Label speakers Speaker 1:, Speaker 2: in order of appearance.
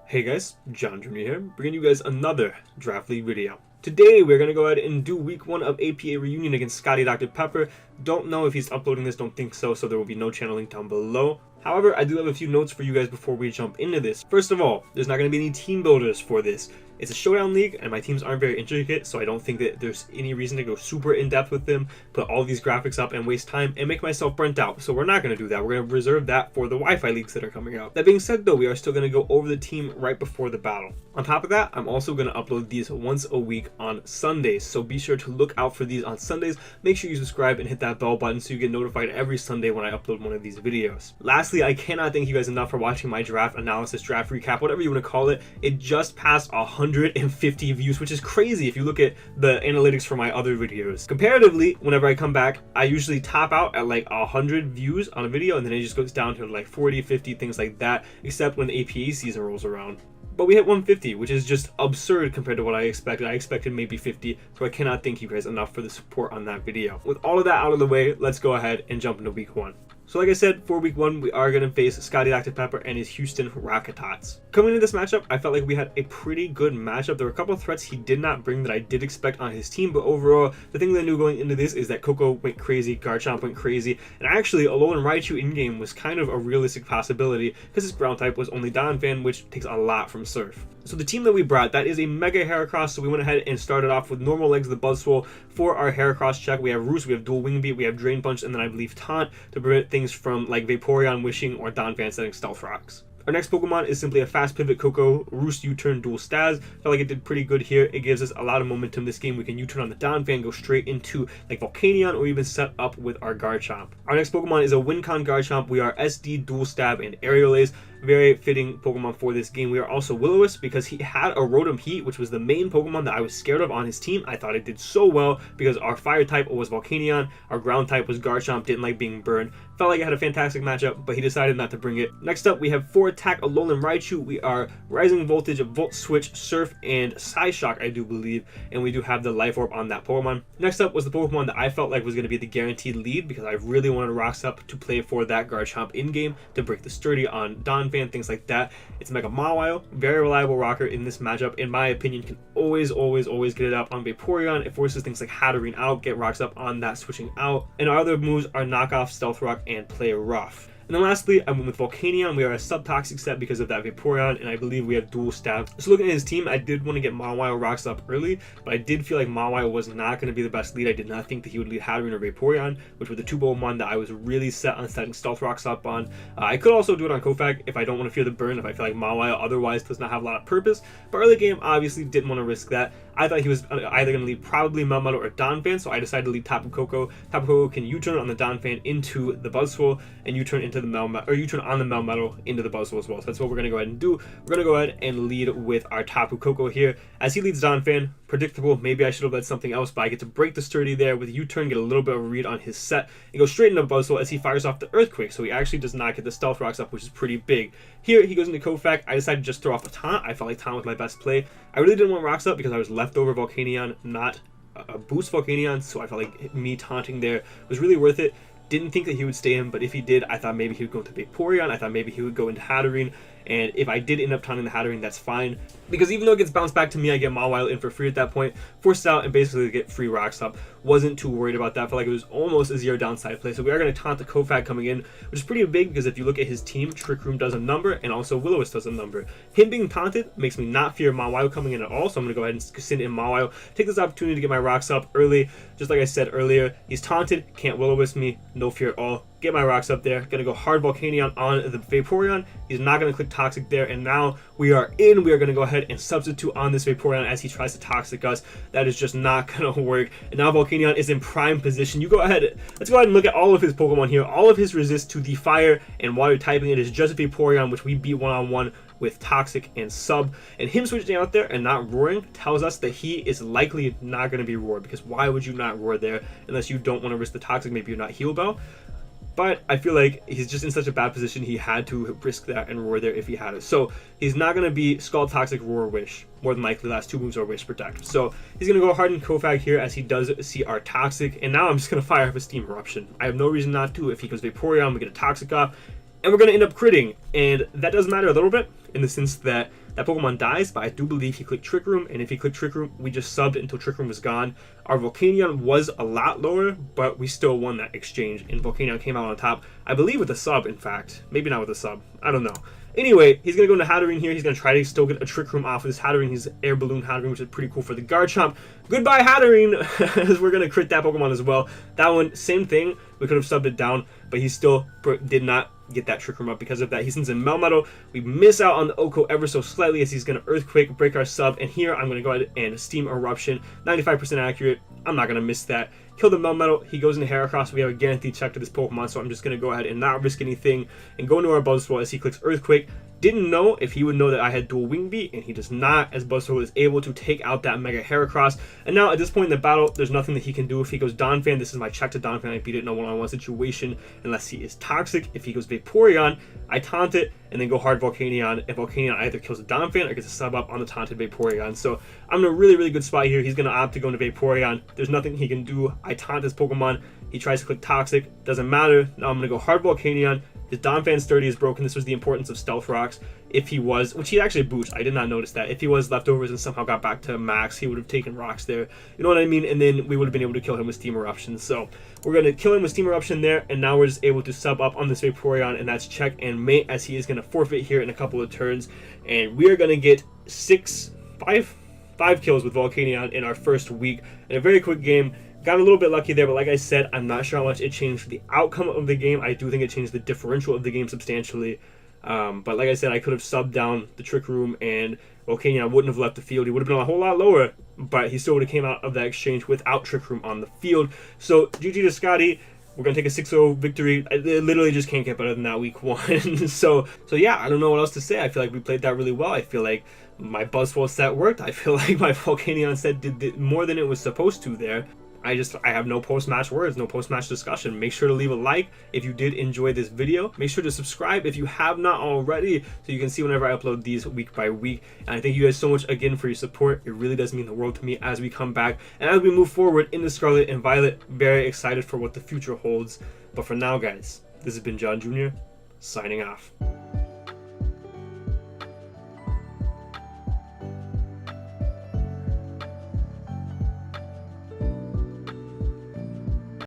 Speaker 1: Hey guys, John Jr. here, bringing you guys another Draft League video. Today we're going to go ahead and do week 1 of APA Reunion against Scotty Dr. Pepper. Don't know if he's uploading this, don't think so, so there will be no channel link down below. However, I do have a few notes for you guys before we jump into this. First of all, there's not going to be any team builders for this. It's a showdown league, and my teams aren't very intricate, so I don't think that there's any reason to go super in-depth with them, put all these graphics up and waste time and make myself burnt out. So we're not going to do that. We're going to reserve that for the Wi-Fi leagues that are coming out. That being said, though, we are still going to go over the team right before the battle. On top of that, I'm also going to upload these once a week on Sundays, so be sure to look out for these on Sundays. Make sure you subscribe and hit that bell button so you get notified every Sunday when I upload one of these videos. Lastly, I cannot thank you guys enough for watching my draft analysis, draft recap, whatever you want to call it. It just passed 150 views, which is crazy if you look at the analytics for my other videos. Comparatively, whenever I come back, I usually top out at like 100 views on a video, and then it just goes down to like 40, 50, things like that, except when the APA season rolls around. But we hit 150, which is just absurd compared to what I expected. I expected maybe 50, so I cannot thank you guys enough for the support on that video. With all of that out of the way, let's go ahead and jump into week 1. So like I said, for week 1, we are going to face Scotty Dr. Pepper and his Houston Rocketots. Coming into this matchup, I felt like we had a pretty good matchup. There were a couple of threats he did not bring that I did expect on his team, but overall, the thing that I knew going into this is that Coco went crazy, Garchomp went crazy, and actually, Alolan Raichu in-game was kind of a realistic possibility because his ground type was only Donphan, which takes a lot from Surf. So the team that we brought, that is a Mega Heracross, so we went ahead and started off with normal legs of the Buzzwole for our Heracross check. We have Roost, we have Dual Wing Beat, we have Drain Punch, and then I believe Taunt to prevent things from like Vaporeon, Wishing, or Donphan setting Stealth Rocks. Our next Pokemon is simply a Fast Pivot Coco, Roost U-Turn, Dual Staz. Felt like it did pretty good here. It gives us a lot of momentum this game. We can U-turn on the Donphan, go straight into like Volcanion, or even set up with our Garchomp. Our next Pokemon is a Wincon Garchomp. We are SD, Dual Stab, and Aerial Ace. Very fitting Pokemon for this game. We are also Will-O-Wisp because he had a Rotom Heat, which was the main Pokemon that I was scared of on his team. I thought it did so well because our Fire type was Volcanion, our Ground type was Garchomp, didn't like being burned. Felt like it had a fantastic matchup, but he decided not to bring it. Next up, we have 4-attack Alolan Raichu. We are Rising Voltage, Volt Switch, Surf, and Psyshock, I do believe, and we do have the Life Orb on that Pokemon. Next up was the Pokemon that I felt like was going to be the guaranteed lead because I really wanted Rocks Up to play for that Garchomp in-game to break the Sturdy on Donphan, things like that. It's Mega Mawile, very reliable rocker in this matchup. In my opinion, can always get it up on Vaporeon. It forces things like Hatterene out, get Rocks Up on that switching out. And our other moves are Knock Off, Stealth Rock, and Play Rough. And then lastly, I went with Volcanion. We are a Subtoxic set because of that Vaporeon, and I believe we have Dual Stab. So looking at his team, I did want to get Mawile Rocks Up early, but I did feel like Mawile was not going to be the best lead. I did not think that he would lead Hatterene or Vaporeon, which were the two Pokemon that I was really set on setting Stealth Rocks up on. I could also do it on Kofag if I don't want to fear the burn, if I feel like Mawile otherwise does not have a lot of purpose, but early game, obviously didn't want to risk that. I thought he was either going to lead probably Melmetal or Donphan, so I decided to lead Tapu Koko. Tapu Koko can U-turn on the Donphan into the Buzzwole, and U-turn into the Melmetal, or U-turn on the Melmetal into the Buzzwole as well. So that's what we're going to go ahead and do. We're going to go ahead and lead with our Tapu Koko here. As he leads Donphan, predictable, maybe I should have led something else, but I get to break the Sturdy there with U-turn, get a little bit of a read on his set, and go straight into Buzzwole as he fires off the Earthquake, so he actually does not get the Stealth Rocks up, which is pretty big. Here, he goes into Kofag. I decided to just throw off a Taunt. I felt like Taunt was my best play. I really didn't want Rocks Up because I was leftover Volcanion, not a boost Volcanion, so I felt like me taunting there was really worth it. Didn't think that he would stay in, but if he did, I thought maybe he would go into Vaporeon. I thought maybe he would go into Hatterene. And if I did end up taunting the Hatterene, that's fine. Because even though it gets bounced back to me, I get Mawile in for free at that point. Forced out and basically get free Rocks Up. Wasn't too worried about that. I felt like it was almost a zero downside play. So we are going to taunt the Kofag coming in, which is pretty big because if you look at his team, Trick Room does a number and also Will-O-Wisp does a number. Him being taunted makes me not fear Mawile coming in at all. So I'm going to go ahead and send in Mawile. Take this opportunity to get my Rocks Up early. Just like I said earlier, he's taunted, can't Will-O-Wisp me, no fear at all. Get my Rocks Up there. Gonna go hard Volcanion on the Vaporeon. He's not gonna click Toxic there, and now we are in. We are gonna go ahead and substitute on this Vaporeon as he tries to Toxic us. That is just not gonna work. And now Volcanion is in prime position. You go ahead. Let's go ahead and look at all of his Pokemon here. All of his resist to the fire and water typing. It is just Vaporeon, which we beat one-on-one with Toxic and Sub, and him switching out there and not roaring tells us that he is likely not going to be roared, because why would you not roar there unless you don't want to risk the Toxic? Maybe you're not Heal Bell. But I feel like he's just in such a bad position, he had to risk that and roar there if he had it. So he's not going to be Scald, Toxic, Roar, Wish. More than likely, last two moves are Wish, Protect. So he's going to go hard in Kofag here as he does see our Toxic. And now I'm just going to fire up a Steam Eruption. I have no reason not to. If he goes Vaporeon, we get a Toxic off. And we're going to end up critting. And that does matter a little bit in the sense that that Pokemon dies, but I do believe he clicked Trick Room, and if he clicked Trick Room, we just subbed until Trick Room was gone. Our Volcanion was a lot lower, but we still won that exchange, and Volcanion came out on top, I believe with a sub, in fact. Maybe not with a sub, I don't know. Anyway, he's going to go into Hatterene here. He's going to try to still get a Trick Room off of this Hatterene. He's Air Balloon Hatterene, which is pretty cool for the Garchomp. Goodbye, Hatterene, as we're going to crit that Pokemon as well. That one, same thing. We could have subbed it down, but he still did not get that Trick Room up because of that. He sends in Melmetal. We miss out on the Oko ever so slightly as he's going to Earthquake, break our sub, and here I'm going to go ahead and Steam Eruption. 95% accurate. I'm not going to miss that. Kill the Melmetal. He goes into Heracross. We have a guaranteed check to this Pokemon, so I'm just going to go ahead and not risk anything and go into our Buzzwole as he clicks Earthquake. Didn't know if he would know that I had dual Wing Beat, and he does not, as Buzzwole is able to take out that Mega Heracross. And now at this point in the battle, there's nothing that he can do. If he goes Donphan, this is my check to Donphan. I beat it in a one-on-one situation unless he is toxic. If he goes Vaporeon, I taunt it and then go hard Volcanion, and Volcanion either kills the Donphan or gets a sub up on the taunted Vaporeon. So I'm in a really, really good spot here. He's going to opt to go into Vaporeon. There's nothing he can do. I taunt this Pokemon. He tries to click Toxic. Doesn't matter. Now I'm going to go hard Volcanion. His Donphan Sturdy is broken. This was the importance of Stealth Rocks. If he was, which he actually boots, I did not notice that. If he was leftovers and somehow got back to max, he would have taken Rocks there. You know what I mean? And then we would have been able to kill him with Steam Eruption. So we're going to kill him with Steam Eruption there, and now we're just able to sub up on this Vaporeon, and that's check and mate as he is going to forfeit here in a couple of turns. And we are going to get five kills with Volcanion in our first week in a very quick game. Got a little bit lucky there, but like I said, I'm not sure how much it changed the outcome of the game. I do think it changed the differential of the game substantially. But like I said, I could have subbed down the Trick Room, and Volcanion wouldn't have left the field. He would have been a whole lot lower, but he still would have came out of that exchange without Trick Room on the field. So GG to Scotty. We're going to take a 6-0 victory. I literally just can't get better than that week one. so yeah, I don't know what else to say. I feel like we played that really well. I feel like my Buzzwole set worked. I feel like my Volcanion set did more than it was supposed to there. I have no post-match words, no post-match discussion. Make sure to leave a like if you did enjoy this video. Make sure to subscribe if you have not already, so you can see whenever I upload these week by week. And I thank you guys so much again for your support. It really does mean the world to me as we come back and as we move forward into Scarlet and Violet. Very excited for what the future holds. But for now, guys, this has been John Jr. signing off.